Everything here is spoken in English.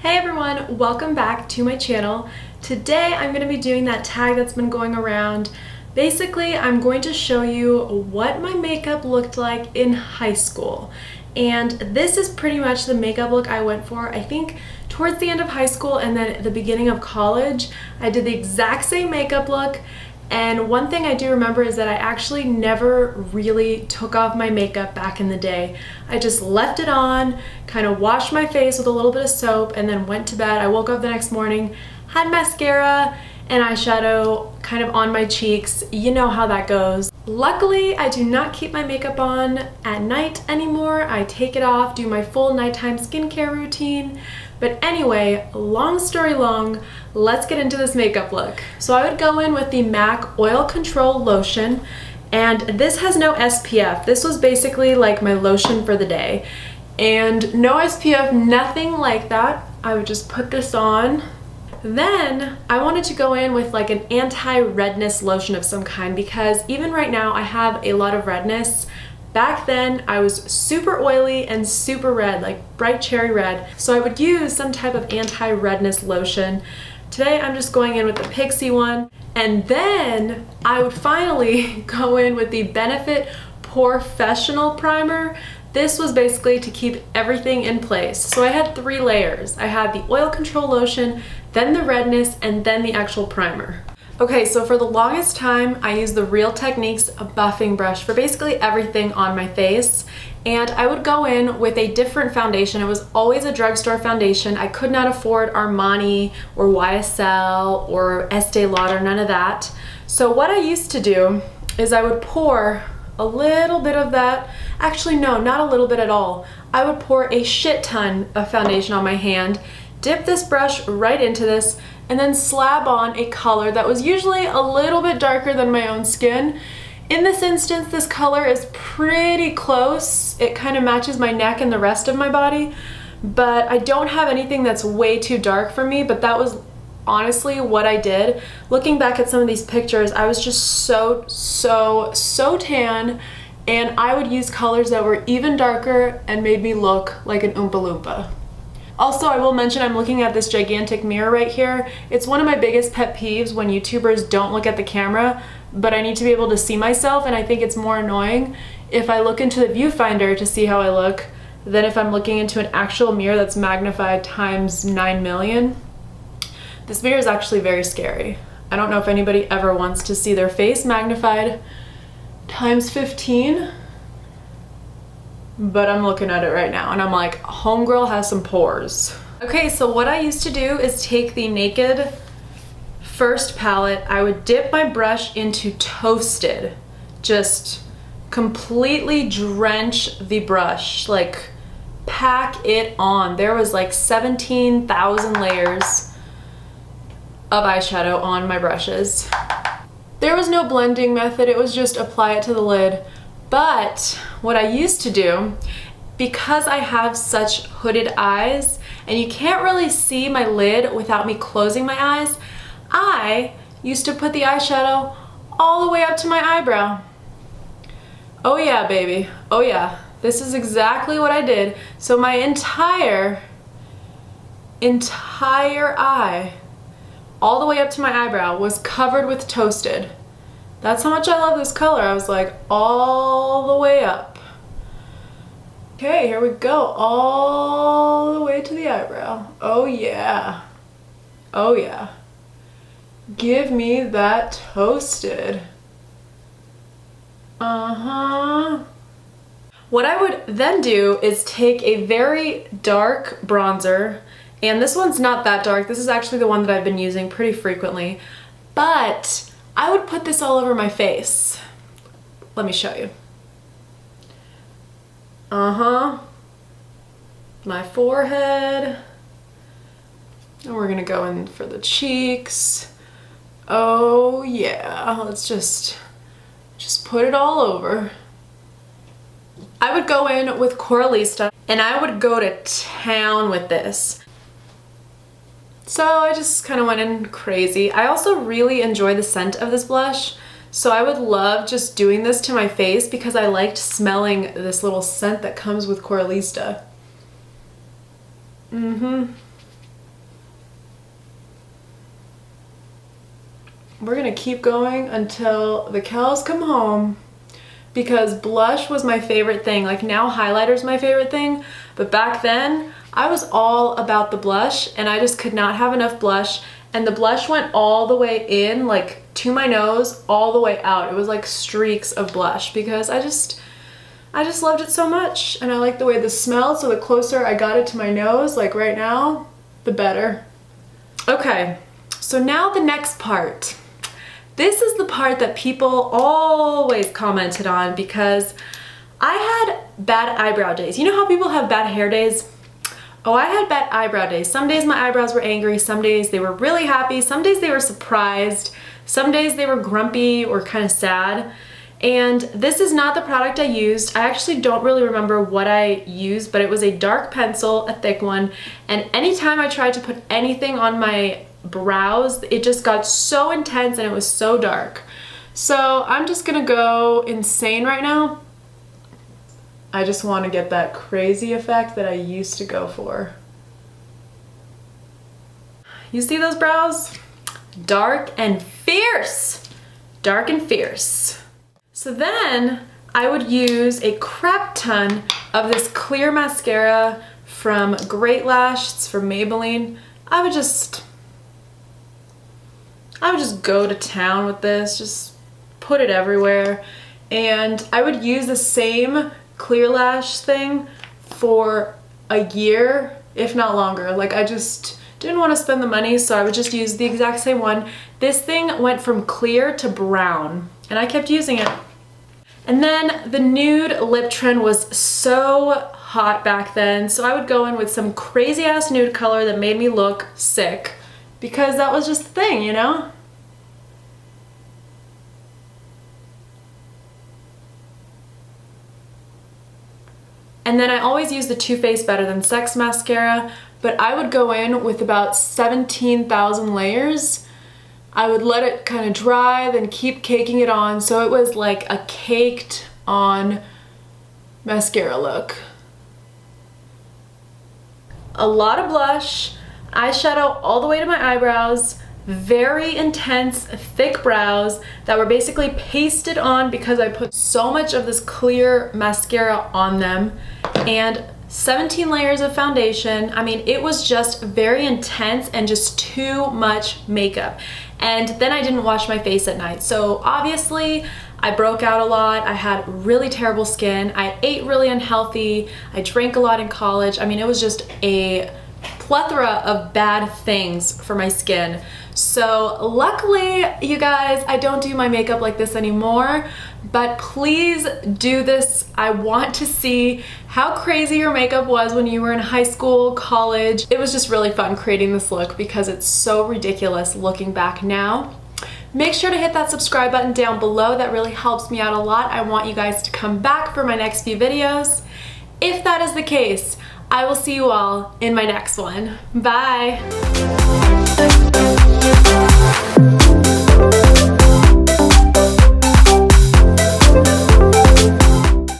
Hey everyone, welcome back to my channel. Today I'm going to be doing that tag that's been going around. Basically, I'm going to show you what my makeup looked like in high school. And this is pretty much the makeup look I went for, I think, towards the end of high school and then at the beginning of college. I did the exact same makeup look. And one thing I do remember is that I actually never really took off my makeup back in the day. I just left it on, kind of washed my face with a little bit of soap, and then went to bed. I woke up the next morning, had mascara and eyeshadow kind of on my cheeks. You know how that goes. Luckily, I do not keep my makeup on at night anymore. I take it off, do my full nighttime skincare routine. But anyway, long story long, let's get into this makeup look. So I would go in with the MAC Oil Control Lotion, and this has no SPF. This was basically like my lotion for the day. And no SPF, nothing like that. I would just put this on. Then I wanted to go in with like an anti-redness lotion of some kind because even right now I have a lot of redness. Back then, I was super oily and super red, like bright cherry red. So I would use some type of anti-redness lotion. Today, I'm just going in with the Pixie one. And then I would finally go in with the Benefit Professional Primer. This was basically to keep everything in place. So I had 3 layers. I had the oil control lotion, then the redness, and then the actual primer. Okay, so for the longest time, I used the Real Techniques buffing brush for basically everything on my face. And I would go in with a different foundation. It was always a drugstore foundation. I could not afford Armani or YSL or Estee Lauder, none of that. So what I used to do is I would pour a little bit of that. Actually, no, not a little bit at all. I would pour a shit ton of foundation on my hand, dip this brush right into this, and then slab on a color that was usually a little bit darker than my own skin. In this instance, this color is pretty close. It kind of matches my neck and the rest of my body, but I don't have anything that's way too dark for me, but that was honestly what I did. Looking back at some of these pictures, I was just so tan, and I would use colors that were even darker and made me look like an Oompa Loompa. Also, I will mention I'm looking at this gigantic mirror right here. It's one of my biggest pet peeves when YouTubers don't look at the camera, but I need to be able to see myself, and I think it's more annoying if I look into the viewfinder to see how I look than if I'm looking into an actual mirror that's magnified times 9 million. This mirror is actually very scary. I don't know if anybody ever wants to see their face magnified times 15. But I'm looking at it right now and I'm like, homegirl has some pores. Okay, so what I used to do is take the Naked First palette. I would dip my brush into Toasted. Just completely drench the brush, like pack it on. There was like 17,000 layers of eyeshadow on my brushes. There was no blending method, it was just apply it to the lid. But what I used to do, because I have such hooded eyes and you can't really see my lid without me closing my eyes, I used to put the eyeshadow all the way up to my eyebrow. Oh yeah, baby. Oh yeah. This is exactly what I did. So my entire eye, all the way up to my eyebrow, was covered with Toasted. That's how much I love this color. I was like, all the way up. Okay, here we go. All the way to the eyebrow. Oh yeah. Oh yeah. Give me that Toasted. Uh-huh. What I would then do is take a very dark bronzer, and this one's not that dark. This is actually the one that I've been using pretty frequently, but I would put this all over my face. Let me show you. Uh-huh. My forehead. And we're gonna go in for the cheeks. Oh yeah, let's just put it all over. I would go in with Coralista and I would go to town with this. So I just kind of went in crazy. I also really enjoy the scent of this blush, so I would love just doing this to my face because I liked smelling this little scent that comes with Coralista. we're gonna keep going until the cows come home, because blush was my favorite thing. Like now highlighter's my favorite thing, but back then I was all about the blush and I just could not have enough blush. And the blush went all the way in, like to my nose, all the way out. It was like streaks of blush because I just loved it so much. And I like the way this smelled, so the closer I got it to my nose, like right now, the better. Okay, so now the next part. This is the part that people always commented on because I had bad eyebrow days. You know how people have bad hair days? Oh, I had bad eyebrow days. Some days my eyebrows were angry, some days they were really happy, some days they were surprised, some days they were grumpy or kind of sad. And this is not the product I used. I actually don't really remember what I used, but it was a dark pencil, a thick one, and anytime I tried to put anything on my brows, it just got so intense and it was so dark. So I'm just gonna go insane right now. I just want to get that crazy effect that I used to go for. You see those brows? Dark and fierce. Dark and fierce. So then I would use a crap ton of this clear mascara from Great Lash. It's from Maybelline. I would just go to town with this, just put it everywhere. And I would use the same clear lash thing for a year, if not longer. Like I just didn't want to spend the money, so I would just use the exact same one. This thing went from clear to brown and I kept using it. And then the nude lip trend was so hot back then, so I would go in with some crazy ass nude color that made me look sick because that was just the thing, you know? And then I always use the Too Faced Better Than Sex mascara, but I would go in with about 17,000 layers. I would let it kind of dry, then keep caking it on, so it was like a caked on mascara look. A lot of blush, eyeshadow all the way to my eyebrows, very intense, thick brows that were basically pasted on because I put so much of this clear mascara on them, and 17 layers of foundation. I mean, it was just very intense and just too much makeup. And then I didn't wash my face at night. So obviously I broke out a lot. I had really terrible skin. I ate really unhealthy. I drank a lot in college. I mean, it was just a plethora of bad things for my skin. So luckily, you guys, I don't do my makeup like this anymore, but please do this. I want to see how crazy your makeup was when you were in high school, college. It was just really fun creating this look because it's so ridiculous looking back now. Make sure to hit that subscribe button down below. That really helps me out a lot. I want you guys to come back for my next few videos. If that is the case, I will see you all in my next one. Bye!